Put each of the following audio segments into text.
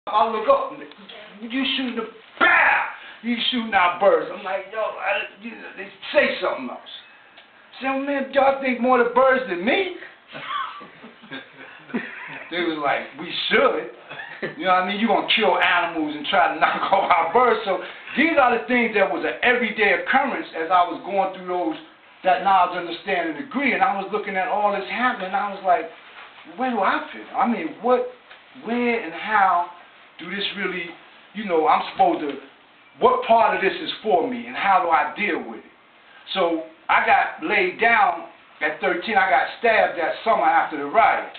I look up, you shooting the bow, you shooting our birds. I'm like, yo, they say something else. I said, man, y'all think more of the birds than me? They was like, we should. You know what I mean? You're going to kill animals and try to knock off our birds. So these are the things that was an everyday occurrence as I was going through that knowledge, understanding, degree. And I was looking at all this happening, and I was like, where do I fit? I mean, where and how do this really, I'm supposed to, what part of this is for me and how do I deal with it? So I got laid down at 13. I got stabbed that summer after the riot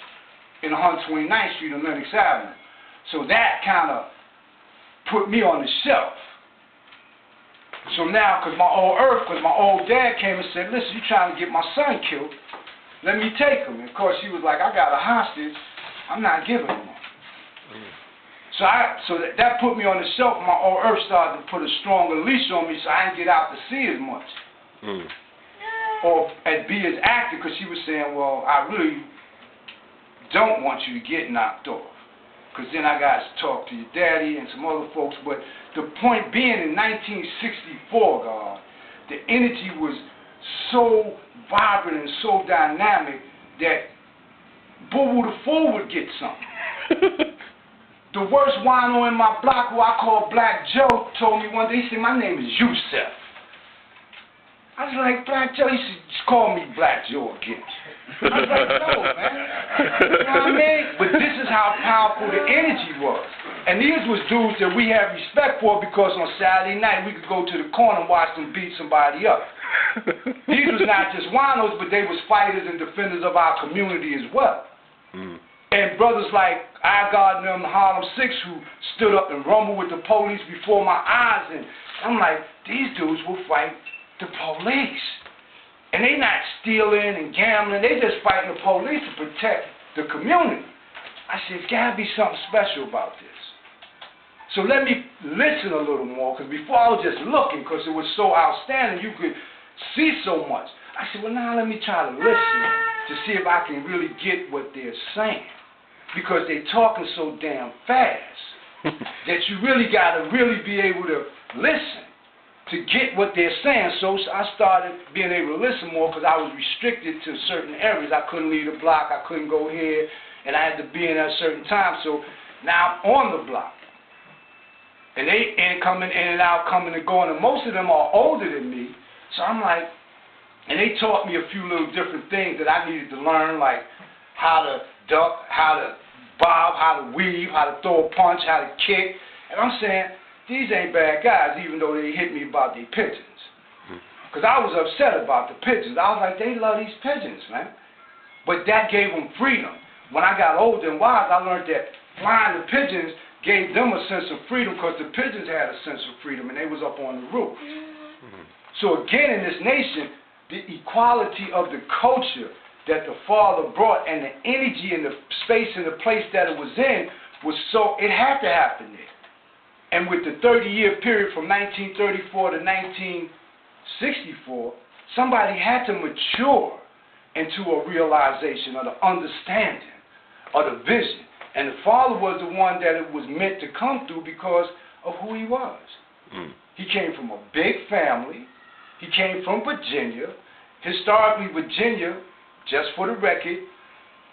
in 129th Street on Lenox Avenue. So that kind of put me on the shelf. So now, because my old dad came and said, listen, you trying to get my son killed, let me take him. And of course, he was like, I got a hostage, I'm not giving him up. So that put me on the shelf. My old earth started to put a stronger leash on me so I didn't get out to see as much. Or be as active, because she was saying, well, I really don't want you to get knocked off. Because then I got to talk to your daddy and some other folks. But the point being, in 1964, God, the energy was so vibrant and so dynamic that Boo Boo the Fool would get something. The worst wino in my block, who I call Black Joe, told me one day, he said, my name is Youthful. I was like, Black Joe, he said, just call me Black Joe again. I was like, no, man. You know what I mean? But this is how powerful the energy was. And these was dudes that we had respect for because on Saturday night we could go to the corner and watch them beat somebody up. These was not just winos, but they was fighters and defenders of our community as well. And brothers like I-God and them, the Harlem Six, who stood up and rumbled with the police before my eyes. And I'm like, these dudes will fight the police. And they not stealing and gambling. They just fighting the police to protect the community. I said, there's got to be something special about this. So let me listen a little more, because before I was just looking, because it was so outstanding, you could see so much. I said, well, now let me try to listen to see if I can really get what they're saying. Because they're talking so damn fast that you really got to really be able to listen to get what they're saying. So I started being able to listen more because I was restricted to certain areas. I couldn't leave the block, I couldn't go here, and I had to be in at a certain time. So now I'm on the block. And they coming in and out, coming and going, and most of them are older than me. So I'm like, and they taught me a few little different things that I needed to learn, like how to duck, how to bob, how to weave, how to throw a punch, how to kick. And I'm saying, these ain't bad guys, even though they hit me about their pigeons. Because I was upset about the pigeons. I was like, they love these pigeons, man. But that gave them freedom. When I got older and wise, I learned that flying the pigeons gave them a sense of freedom, because the pigeons had a sense of freedom and they was up on the roof. So again, in this nation, the equality of the culture that the Father brought and the energy and the space and the place that it was in was so, it had to happen there. And with the 30-year period from 1934 to 1964, somebody had to mature into a realization of the understanding of the vision. And the Father was the one that it was meant to come through because of who he was. He came from a big family. He came from Virginia. Historically, Virginia, just for the record,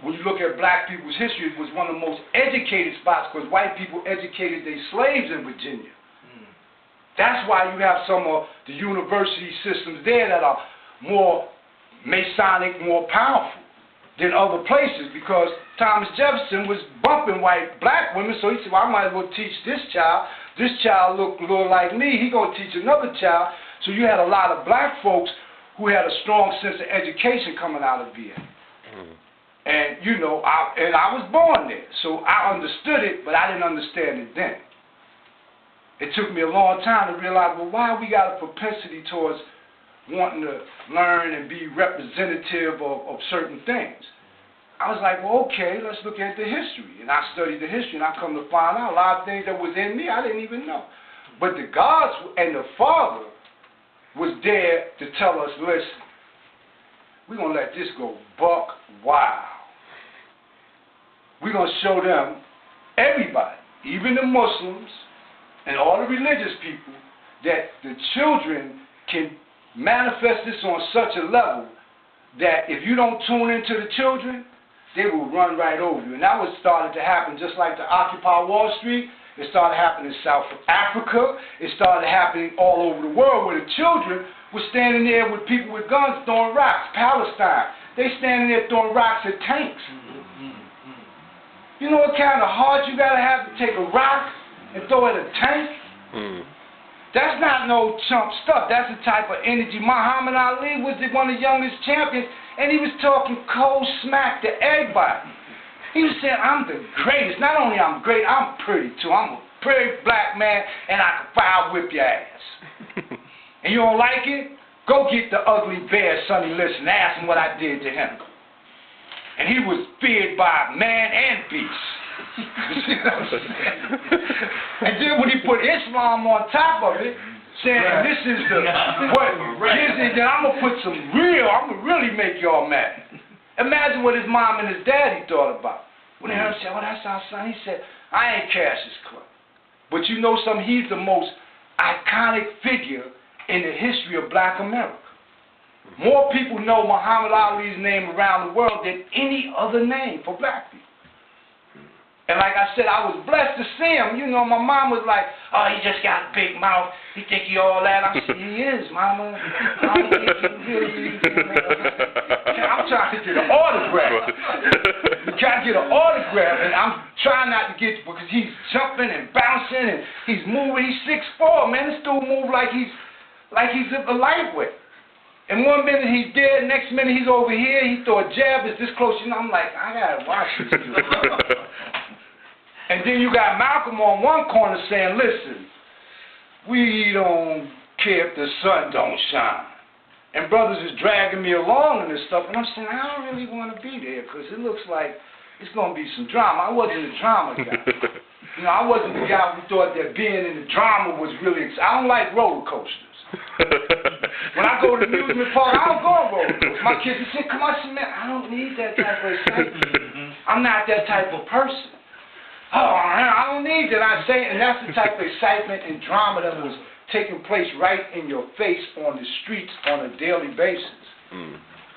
when you look at black people's history, it was one of the most educated spots because white people educated their slaves in Virginia. That's why you have some of the university systems there that are more Masonic, more powerful than other places, because Thomas Jefferson was bumping black women, so he said, well, I might as well teach this child. This child look a little like me. He going to teach another child. So you had a lot of black folks who had a strong sense of education coming out of VA. And, I was born there, so I understood it, but I didn't understand it then. It took me a long time to realize, well, why we got a propensity towards wanting to learn and be representative of certain things. I was like, well, okay, let's look at the history. And I studied the history, and I come to find out a lot of things that was in me I didn't even know. But the gods and the Father was there to tell us, listen, we're going to let this go buck wild. We're going to show them, everybody, even the Muslims and all the religious people, that the children can manifest this on such a level that if you don't tune into the children, they will run right over you. And that was started to happen just like the Occupy Wall Street. It started happening in South Africa. It started happening all over the world where the children were standing there with people with guns throwing rocks. Palestine, they standing there throwing rocks at tanks. You know what kind of heart you got to have to take a rock and throw it at a tank? That's not no chump stuff. That's the type of energy. Muhammad Ali was one of the youngest champions, and he was talking cold smack to everybody. He was saying, I'm the greatest. Not only I'm great, I'm pretty too. I'm a pretty black man, and I can fire whip your ass. And you don't like it? Go get the ugly bear, Sonny Liston, and ask him what I did to him. And he was feared by man and beast. You know what I'm saying? And then when he put Islam on top of it, saying this is the then I'm gonna put some I'm gonna really make y'all mad. Imagine what his mom and his daddy thought about. When they heard him say, well, that's our son, he said, I ain't Cassius Clay. But you know something, he's the most iconic figure in the history of black America. More people know Muhammad Ali's name around the world than any other name for black people. And like I said, I was blessed to see him. You know, my mom was like, oh, he just got a big mouth. He think he all that. I said, he is, Mama. I don't think he really is. I'm trying to get an autograph. You got to get an autograph, and I'm trying not to get, because he's jumping and bouncing, and he's moving. He's 6'4", man. This dude moves like he's a lightweight. And one minute he's dead, next minute he's over here. He throw a jab, it's this close. You know, I'm like, I got to watch this dude. And then you got Malcolm on one corner saying, listen, we don't care if the sun don't shine. And brothers is dragging me along and this stuff, and I'm saying, I don't really want to be there because it looks like it's going to be some drama. I wasn't a drama guy. You know, I wasn't the guy who thought that being in the drama was really exciting. I don't like roller coasters. When I go to the amusement park, I don't go on roller coasters. My kids say, come on, man, I don't need that type of excitement. I'm not that type of person. Oh, I don't need that. I say, and that's the type of excitement and drama that was taking place right in your face on the streets on a daily basis.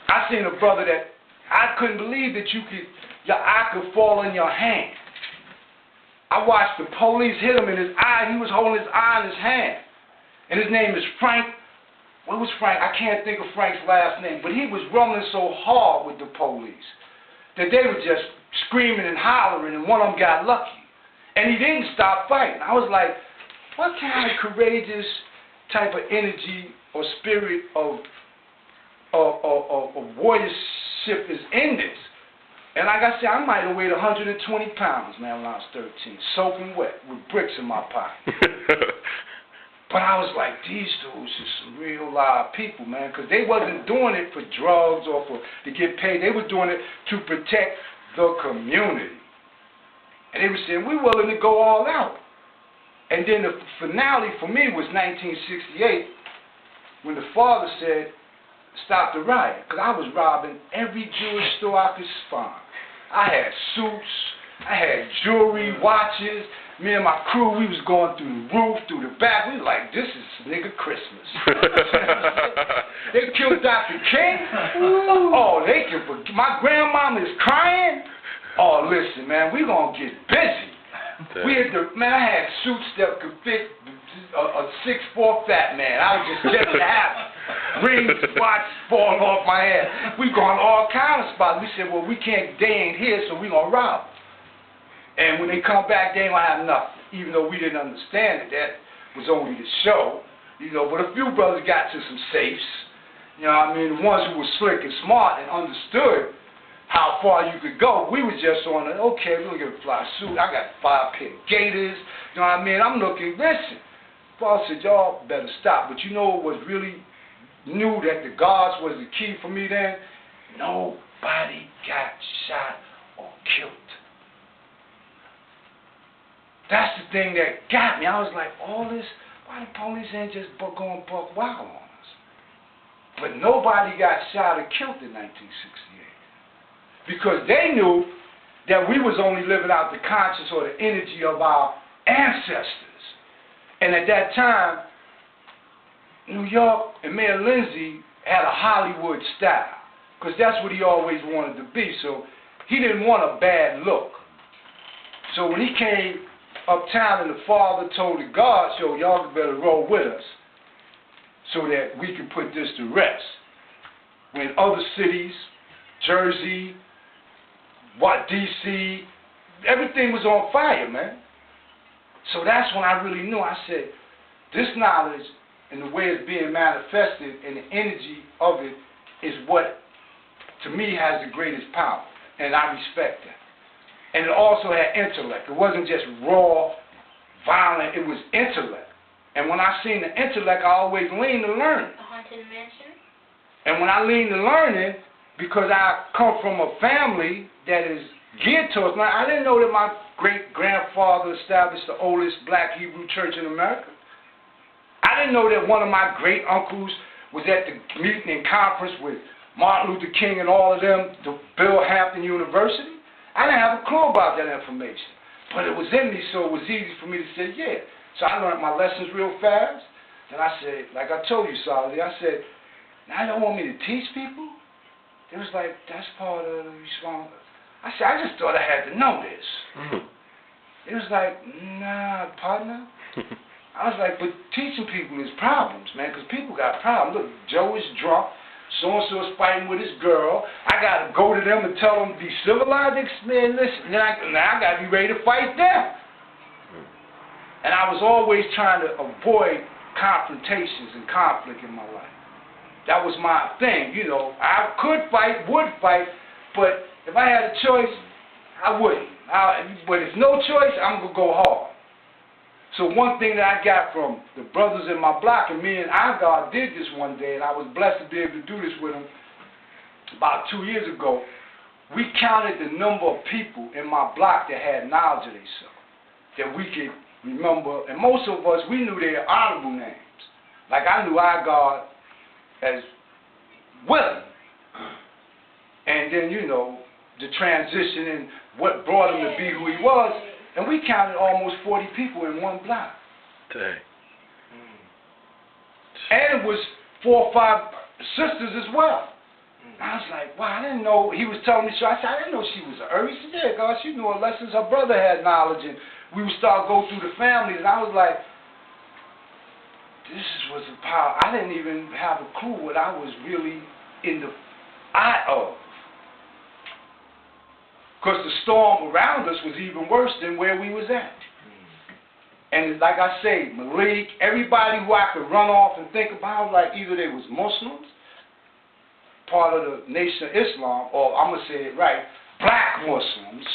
I seen a brother that I couldn't believe that your eye could fall in your hand. I watched the police hit him in his eye. He was holding his eye in his hand. And his name is Frank. What was Frank? I can't think of Frank's last name. But he was rolling so hard with the police that they were just screaming and hollering, and one of them got lucky. And he didn't stop fighting. I was like, what kind of courageous type of energy or spirit of warriorship is in this? And like I said, I might have weighed 120 pounds, man, when I was 13, soaking wet with bricks in my pocket. But I was like, these dudes are some real live people, man, because they wasn't doing it for drugs or to get paid. They were doing it to protect the community. And they were saying, we're willing to go all out. And then the finale for me was 1968, when the father said, stop the riot, because I was robbing every Jewish store I could find. I had suits, I had jewelry, watches. Me and my crew, we was going through the roof, through the back. We were like, this is nigga Christmas. They killed Dr. King. Oh, they can forget. My grandmama is crying. Oh, listen, man, we gonna get busy. We had I had suits that could fit a 6'4" fat man. I was just getting happy. Rings, watch falling off my head. We going all kind of spots. We said, well, they ain't here, so we gonna rob them. And when they come back, they ain't gonna have nothing. Even though we didn't understand it, that was only the show. You know, but a few brothers got to some safes. You know what I mean? The ones who were slick and smart and understood how far you could go. We was just on it, okay, we're gonna get a fly suit. I got 5 pair of gaiters. You know what I mean? I'm looking, listen. Paul said, y'all better stop. But you know what was really knew that the guards was the key for me then? Nobody got shot or killed. That's the thing that got me. I was like, all this, why the police ain't just going buck wild on us? But nobody got shot or killed in 1968. Because they knew that we was only living out the conscience or the energy of our ancestors. And at that time, New York and Mayor Lindsay had a Hollywood style, because that's what he always wanted to be. So he didn't want a bad look. So when he came uptown and the father told the guards, yo, y'all better roll with us so that we can put this to rest. When other cities, Jersey, D.C., everything was on fire, man. So that's when I really knew. I said, this knowledge and the way it's being manifested and the energy of it is what, to me, has the greatest power. And I respect that. And it also had intellect. It wasn't just raw, violent. It was intellect. And when I seen the intellect, I always leaned to learning. A haunted mansion? And when I leaned to learning, because I come from a family that is geared towards, now I didn't know that my great-grandfather established the oldest black Hebrew church in America. I didn't know that one of my great-uncles was at the meeting and conference with Martin Luther King and all of them to build Hampton University. I didn't have a clue about that information. But it was in me, so it was easy for me to say, yeah. So I learned my lessons real fast. Then I said, like I told you, Saladin, I said, now you don't want me to teach people? It was like, that's part of the responsibility. I said, I just thought I had to know this. It was like, nah, partner. I was like, but teaching people is problems, man, because people got problems. Look, Joe is drunk. So-and-so is fighting with his girl. I got to go to them and tell them to be civilized. Man, listen, now I got to be ready to fight them. And I was always trying to avoid confrontations and conflict in my life. That was my thing, you know. I could fight, would fight, but if I had a choice, I wouldn't. But if no choice, I'm going to go hard. So one thing that I got from the brothers in my block, and me and Agar did this one day, and I was blessed to be able to do this with them about 2 years ago. We counted the number of people in my block that had knowledge of themselves, that we could remember. And most of us, we knew their honorable names. Like I knew Agar as Willie. And then, you know, the transition and what brought him to be who he was. And we counted almost 40 people in one block. Dang. And it was 4 or 5 sisters as well. I was like, wow, I didn't know. He was telling me, so I said, I didn't know she was an herb. He said, yeah, God, she knew her lessons. Her brother had knowledge. And we would start go through the families. And I was like, this was a power. I didn't even have a clue what I was really in the eye of. Because the storm around us was even worse than where we was at. And like I say, Malik, everybody who I could run off and think about, like either they was Muslims, part of the Nation of Islam, or I'm going to say it right, black Muslims,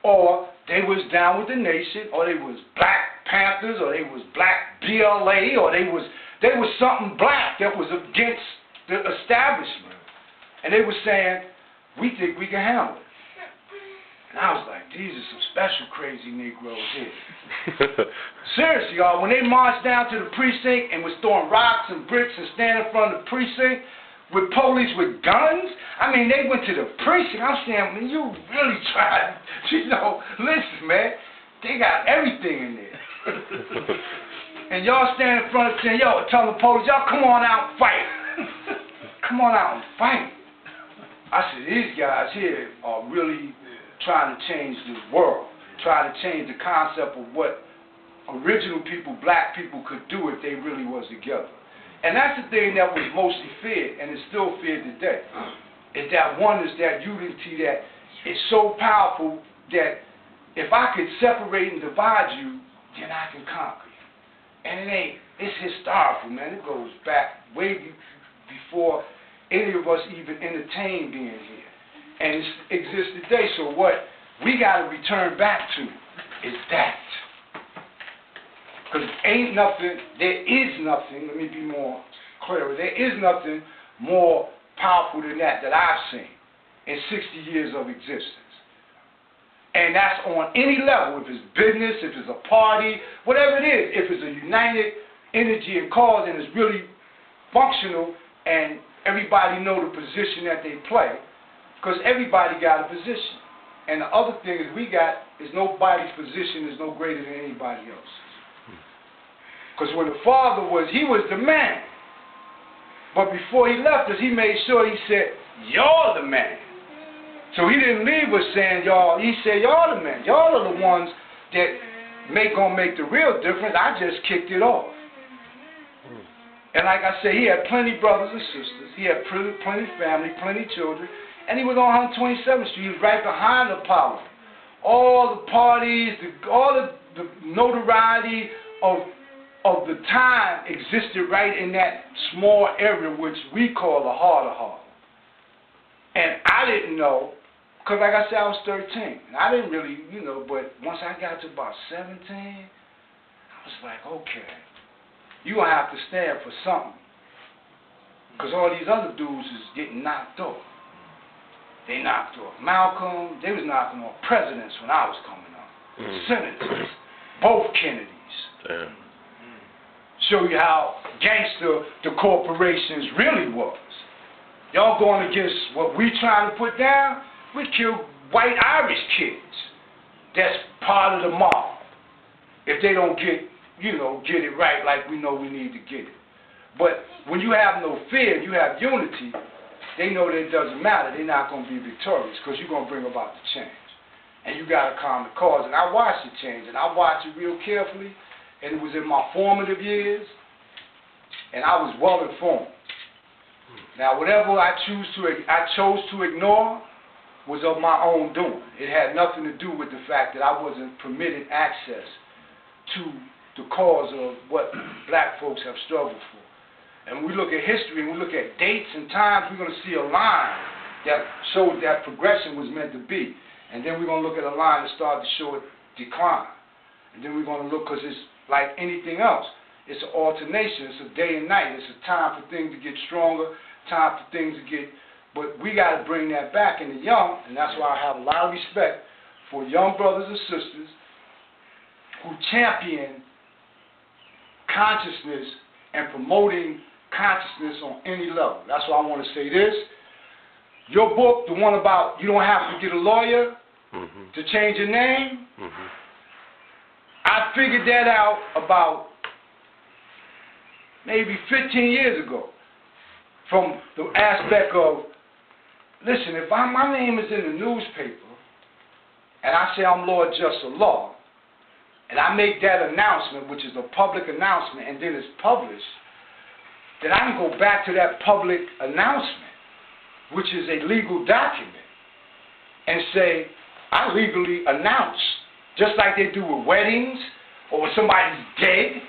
or they was down with the nation, or they was Black Panthers, or they was Black BLA, or they was something black that was against the establishment. And they were saying, we think we can handle it. And I was like, these are some special crazy Negroes here. Seriously, y'all, when they marched down to the precinct and was throwing rocks and bricks and standing in front of the precinct with police with guns, I mean, they went to the precinct. I'm saying, man, you really tried, you know, listen, man, they got everything in there. And y'all stand in front of saying, yo, tell the police, y'all come on out and fight. Come on out and fight. I said, these guys here are really trying to change the world, trying to change the concept of what original people, black people, could do if they really was together. And that's the thing that was mostly feared, and is still feared today, is that oneness, that unity that is so powerful that if I could separate and divide you, then I can conquer you. And it's historical, man. It goes back way before any of us even entertained being here. And it exists today. So what we got to return back to is that. Because ain't nothing, there is nothing, let me be more clear, there is nothing more powerful than that I've seen in 60 years of existence. And that's on any level, if it's business, if it's a party, whatever it is, if it's a united energy and cause and it's really functional and everybody know the position that they play, because everybody got a position. And the other thing is nobody's position is no greater than anybody else's. Because when the father he was the man. But before he left us, he made sure he said, y'all the man. So he didn't leave us saying y'all, he said y'all the man. Y'all are the ones that gonna make the real difference. I just kicked it off. And like I said, he had plenty brothers and sisters. He had plenty family, plenty children. And he was on 127th Street. He was right behind Apollo. All the parties, all the notoriety of the time existed right in that small area which we call the heart of Harlem. And I didn't know, because like I said, I was 13. And I didn't really, but once I got to about 17, I was like, okay, you're going to have to stand for something. Because all these other dudes is getting knocked off. They knocked off Malcolm. They was knocking off presidents when I was coming up. Senators. Both Kennedys. Damn. Show you how gangster the corporations really was. Y'all going against what we trying to put down? We kill white Irish kids. That's part of the mob. If they don't get it right like we know we need to get it. But when you have no fear, you have unity, they know that it doesn't matter. They're not going to be victorious because you're going to bring about the change. And you got to calm the cause. And I watched it change, and I watched it real carefully. And it was in my formative years, and I was well informed. Now, whatever I chose to ignore was of my own doing. It had nothing to do with the fact that I wasn't permitted access to the cause of what black folks have struggled for. And when we look at history and we look at dates and times, we're going to see a line that showed that progression was meant to be. And then we're going to look at a line that started to show it decline. And then we're going to look, because it's like anything else. It's an alternation. It's a day and night. It's a time for things to get stronger, time for things to get... But we got to bring that back in the young, and that's why I have a lot of respect for young brothers and sisters who champion consciousness and promoting consciousness on any level. That's why I want to say this. Your book, the one about you don't have to get a lawyer to change your name, I figured that out about maybe 15 years ago from the aspect of, listen, if my name is in the newspaper and I say I'm Lord Just of Law, and I make that announcement, which is a public announcement, and then it's published, then I can go back to that public announcement, which is a legal document, and say, I legally announce, just like they do with weddings, or when somebody's dead,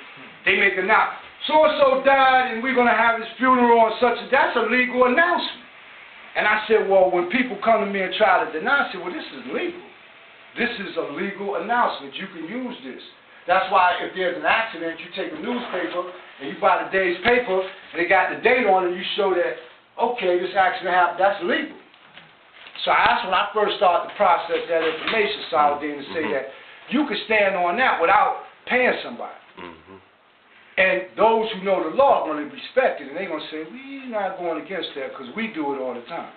they make an announcement. So-and-so died, and we're going to have his funeral on such a... That's a legal announcement. And I said, well, when people come to me and try to deny, I said, well, this is legal. This is a legal announcement. You can use this. That's why if there's an accident, you take a newspaper, and you buy the day's paper, and they got the date on it, and you show that, okay, this accident happened, that's legal. So that's when I first started to process that information, Saladin, to say that you can stand on that without paying somebody. And those who know the law are going to respect it, and they're going to say, we're not going against that because we do it all the time.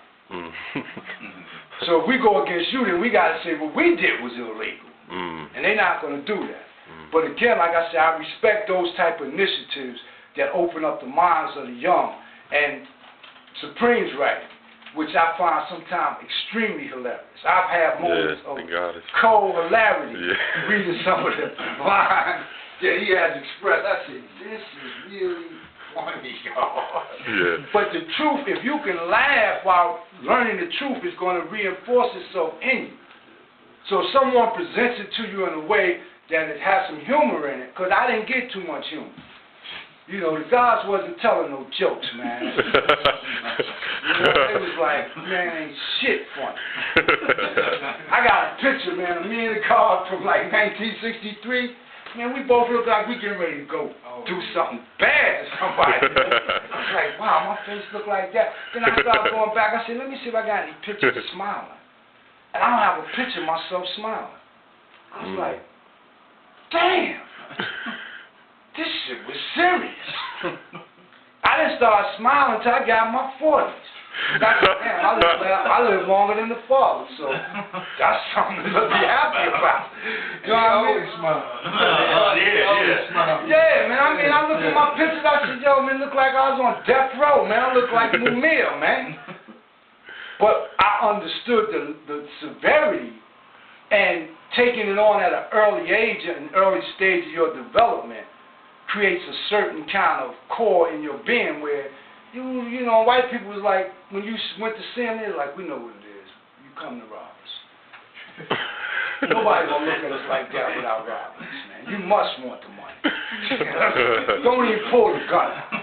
So if we go against you, then we got to say what we did was illegal. And they're not going to do that. But again, like I said, I respect those type of initiatives that open up the minds of the young. And Supreme's right, which I find sometimes extremely hilarious. I've had moments of cold hilarity reading some of the lines that he has expressed. I said, this is really funny, y'all. But the truth, if you can laugh while learning the truth, is going to reinforce itself in you. So if someone presents it to you in a way that it has some humor in it, because I didn't get too much humor. You know, the guys wasn't telling no jokes, man. It was like, man, ain't shit funny. I got a picture, man, of me and the guard from like 1963. Man, we both look like we getting ready to go do something bad to somebody. I was like, wow, my face look like that. Then I started going back. I said, let me see if I got any pictures of smiling. And I don't have a picture of myself smiling. I was like, damn, this shit was serious. I didn't start smiling until I got in my 40s. I live longer than the father, so that's something to be happy about. You know what I mean? Yeah, man. I mean, I look at my pictures. I said, yo, man, look like I was on death row, man. I look like Mumia, man. But I understood the severity and taking it on at an early age, an early stage of your development, creates a certain kind of core in your being where, you know, white people was like, when you went to see them, they were like, we know what it is. You come to rob us. Nobody's going to look at us like that without robbing us, man. You must want the money. Don't even pull the gun out.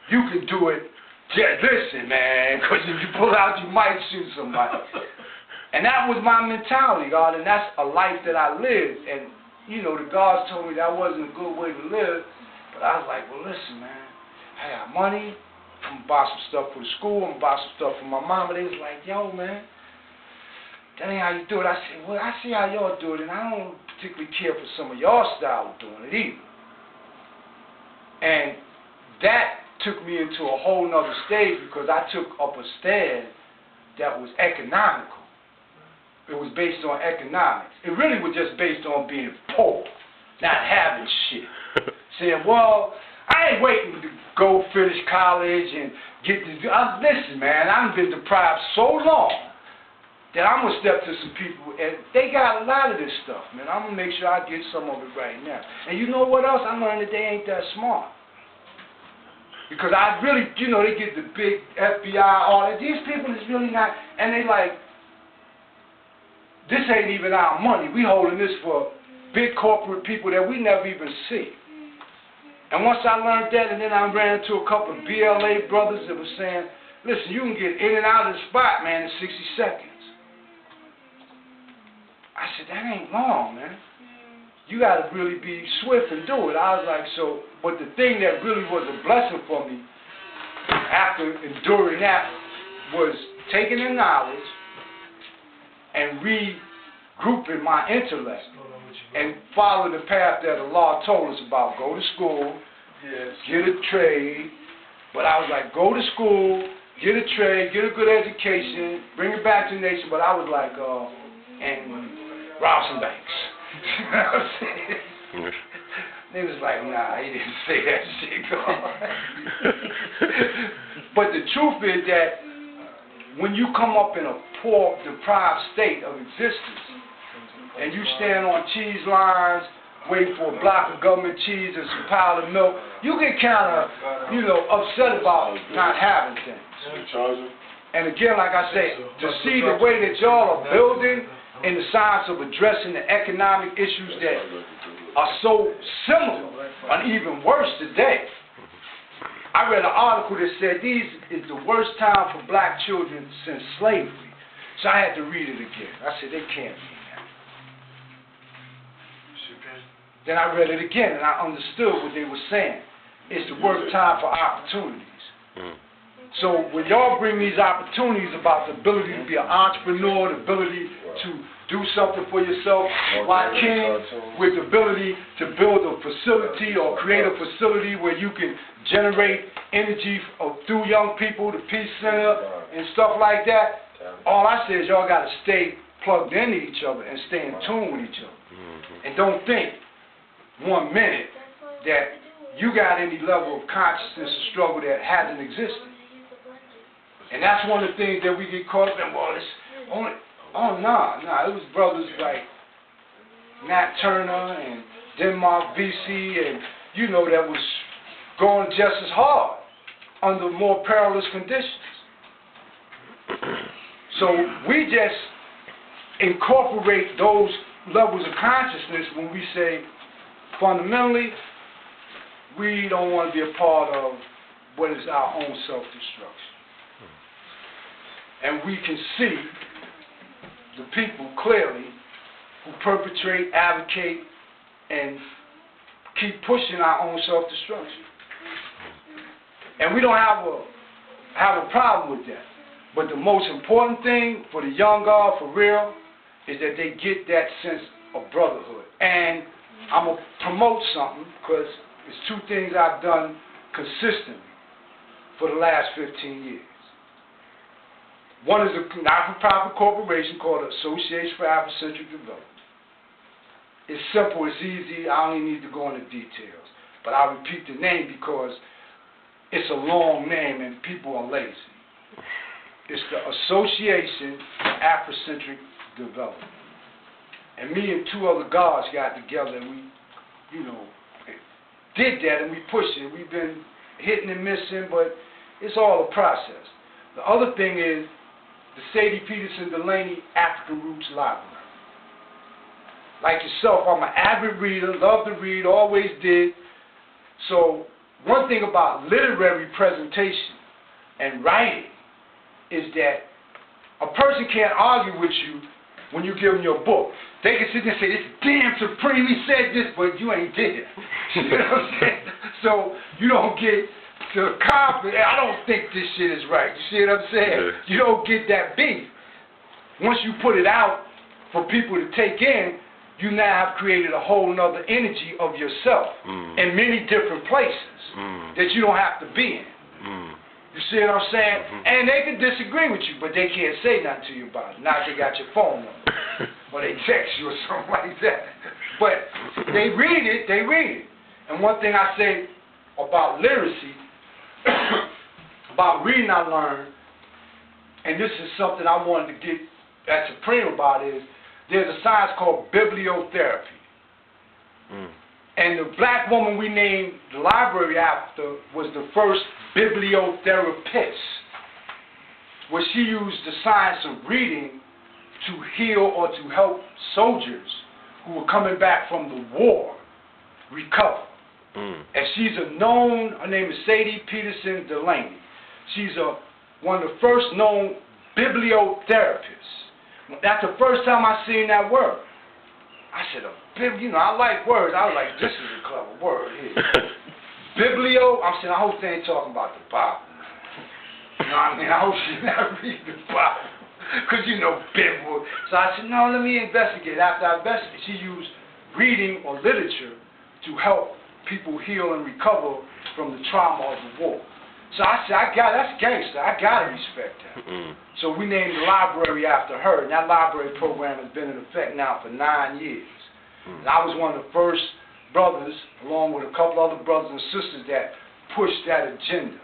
You can do it. Yeah, listen, man, because if you pull out, you might shoot somebody. And that was my mentality, God, and that's a life that I lived. And, you know, the gods told me that wasn't a good way to live. But I was like, well, listen, man, I got money. I'm going to buy some stuff for the school. I'm going to buy some stuff for my mama. They was like, yo, man, that ain't how you do it. I said, well, I see how y'all do it, and I don't particularly care for some of y'all style of doing it either. And that took me into a whole nother stage because I took up a stand that was economical. It was based on economics. It really was just based on being poor, not having shit. Saying, well, I ain't waiting to go finish college and get this. Listen, man, I've been deprived so long that I'm going to step to some people, and they got a lot of this stuff, man. I'm going to make sure I get some of it right now. And you know what else? I learned that they ain't that smart. Because I really, you know, they get the big FBI, all that. These people is really not, and they like, this ain't even our money. We holding this for big corporate people that we never even see. And once I learned that, and then I ran into a couple of BLA brothers that were saying, listen, you can get in and out of the spot, man, in 60 seconds. I said, that ain't long, man. You got to really be swift and do it. I was like, so, but the thing that really was a blessing for me after enduring that was taking the knowledge and regrouping my intellect and follow the path that Allah told us about. Go to school, get a trade. But I was like, go to school, get a trade, get a good education, bring it back to the nation. But I was like, and rob some banks. You know what I'm saying? They was like, nah, he didn't say that shit, But the truth is that when you come up in a poor, deprived state of existence, and you stand on cheese lines, waiting for a block of government cheese and some powdered milk, you get kind of, you know, upset about not having things. And again, like I say, to see the way that y'all are building in the science of addressing the economic issues that are so similar and even worse today. I read an article that said these is the worst time for black children since slavery. So I had to read it again. I said, they can't be that. Then I read it again and I understood what they were saying. It's the worst time for opportunities. So when y'all bring these opportunities about the ability to be an entrepreneur, the ability to do something for yourself, like King, with the ability to build a facility or create a facility where you can generate energy through young people, the Peace Center, and stuff like that, all I say is y'all got to stay plugged into each other and stay in tune with each other. And don't think 1 minute that you got any level of consciousness or struggle that hasn't existed. And that's one of the things that we get caught up in. Well, it's only, nah. It was brothers like Nat Turner and Denmark VC and, you know, that was going just as hard under more perilous conditions. So we just incorporate those levels of consciousness when we say, fundamentally, we don't want to be a part of what is our own self-destruction. And we can see the people clearly who perpetrate, advocate, and keep pushing our own self-destruction. And we don't have a problem with that. But the most important thing for the young guard, for real, is that they get that sense of brotherhood. And I'm going to promote something because it's two things I've done consistently for the last 15 years. One is a not-for-profit corporation called Association for Afrocentric Development. It's simple, it's easy, I don't even need to go into details. But I'll repeat the name because it's a long name and people are lazy. It's the Association for Afrocentric Development. And me and two other guards got together and we, did that and we pushed it. We've been hitting and missing, but it's all a process. The other thing is the Sadie Peterson Delaney African Roots Library. Like yourself, I'm an avid reader, love to read, always did. So one thing about literary presentation and writing is that a person can't argue with you when you give them your book. They can sit there and say, this damn Supreme, he said this, but you ain't did it. You know what I'm saying? So you don't get the confidence, I don't think this shit is right. You see what I'm saying? Yeah. You don't get that beef. Once you put it out for people to take in, you now have created a whole nother energy of yourself in many different places that you don't have to be in. You see what I'm saying? And they can disagree with you, but they can't say nothing to you about it. Not they got your phone number. Or they text you or something like that. But they read it. And one thing I say about literacy, about reading I learned, and this is something I wanted to get at Supreme about, is there's a science called bibliotherapy. And the black woman we named the library after was the first bibliotherapist, where she used the science of reading to heal or to help soldiers who were coming back from the war recover. And she's a known, her name is Sadie Peterson Delaney. She's one of the first known bibliotherapists. That's the first time I seen that word. I said, I like words. I was like, this is a clever word here. Biblio, I'm saying, I hope they ain't talking about the Bible. You know what I mean? I hope she's not reading the Bible. Because, Bible. So I said, no, let me investigate. After I investigated, she used reading or literature to help people heal and recover from the trauma of the war. So I said, that's gangster. I got to respect that. So we named the library after her, and that library program has been in effect now for 9 years. And I was one of the first brothers, along with a couple other brothers and sisters, that pushed that agenda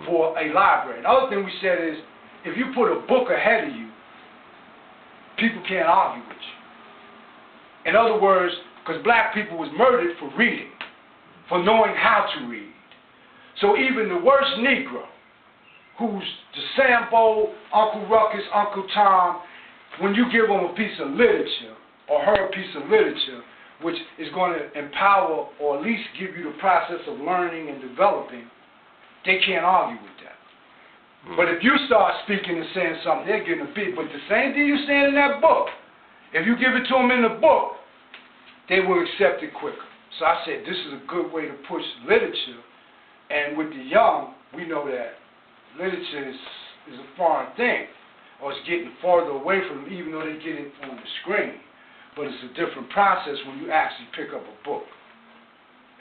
for a library. The other thing we said is, if you put a book ahead of you, people can't argue with you. In other words, because black people was murdered for reading, for knowing how to read. So even the worst Negro, who's the Sambo, Uncle Ruckus, Uncle Tom, when you give them a piece of literature, or her a piece of literature, which is going to empower or at least give you the process of learning and developing, they can't argue with that. But if you start speaking and saying something, they're getting a beat. But the same thing you're saying in that book, if you give it to them in the book, they will accept it quicker. So I said, this is a good way to push literature. And with the young, we know that literature is a foreign thing, or it's getting farther away from them, even though they get it on the screen. But it's a different process when you actually pick up a book.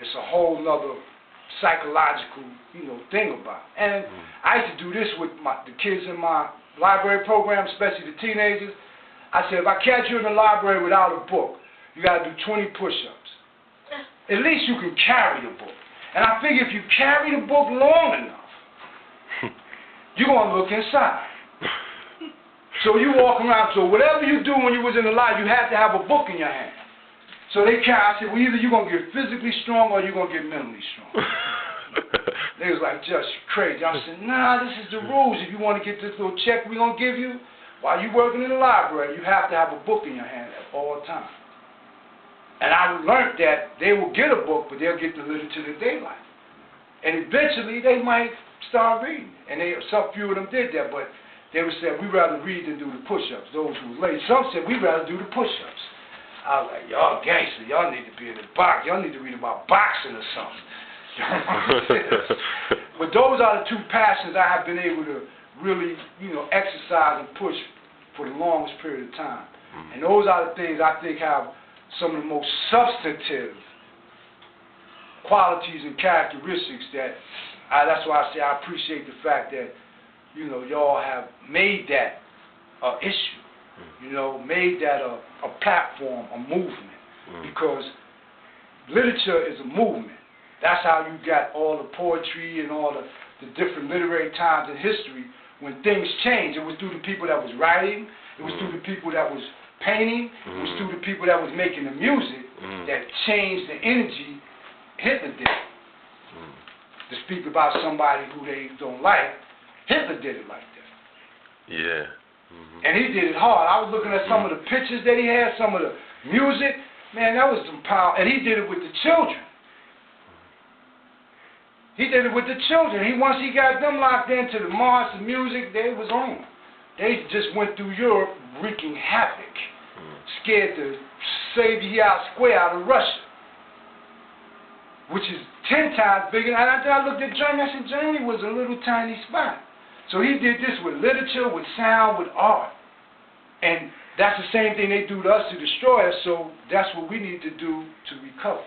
It's a whole nother psychological, thing about it. And I used to do this with the kids in my library program, especially the teenagers. I said, if I catch you in the library without a book, you got to do 20 push-ups. At least you can carry the book. And I figure if you carry the book long enough, you're going to look inside. So you walk around, so whatever you do when you was in the library, you had to have a book in your hand. So I said, well, either you're going to get physically strong or you're going to get mentally strong. They was like, just crazy. I said, nah, this is the rules. If you want to get this little check we're going to give you, while you're working in the library, you have to have a book in your hand at all times. And I learned that they will get a book, but they'll get the literature that they like. And eventually, they might start reading. And some few of them did that, but they would say, we'd rather read than do the push-ups, those who were late. Some said, we'd rather do the push-ups. I was like, y'all gangster, y'all need to be in the box. Y'all need to read about boxing or something. But those are the two passions I have been able to really, exercise and push for the longest period of time. And those are the things I think have some of the most substantive qualities and characteristics that's why I say I appreciate the fact that you know, y'all have made that issue, you know, made that a platform, a movement, because literature is a movement. That's how you got all the poetry and all the different literary times in history. When things changed, it was through the people that was writing, it was through the people that was painting, it was through the people that was making the music that changed the energy. Hitler did it. To speak about somebody who they don't like, Hitler did it like that. Yeah. And he did it hard. I was looking at some of the pictures that he had, some of the music. Man, that was some power. And he did it with the children. He did it with the children. Once he got them locked into the march, the music, they was on. They just went through Europe wreaking havoc, scared to save the square out of Russia, which is 10 times bigger. And I looked at Germany. I said, Germany was a little tiny spot. So he did this with literature, with sound, with art. And that's the same thing they do to us to destroy us, so that's what we need to do to recover.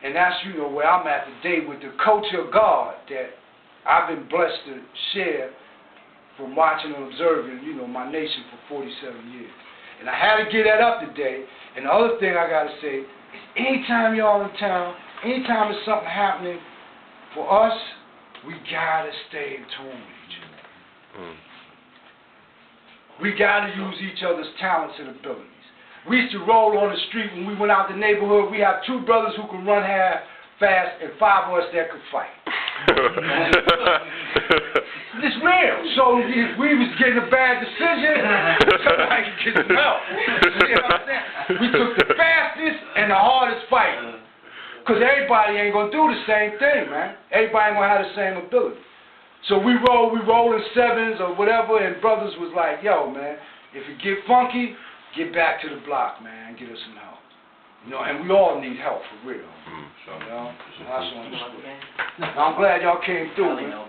And that's, you know, where I'm at today with the culture of God that I've been blessed to share from watching and observing, you know, my nation for 47 years. And I had to get that up today. And the other thing I got to say is anytime y'all in town, anytime there's something happening for us, we got to stay in tune with each other. We got to use each other's talents and abilities. We used to roll on the street when we went out the neighborhood. We have 2 brothers who can run half fast and 5 of us that could fight. It's real. So if we was getting a bad decision, somebody could get some help. You know what I'm saying? We took the fastest and the hardest fight. Because everybody ain't going to do the same thing, man. Everybody ain't going to have the same ability. So we roll in 7s or whatever, and brothers was like, yo, man, if you get funky, get back to the block, man, and get us some help. You know, and we all need help, for real. You know, that's what I'm glad y'all came through, man.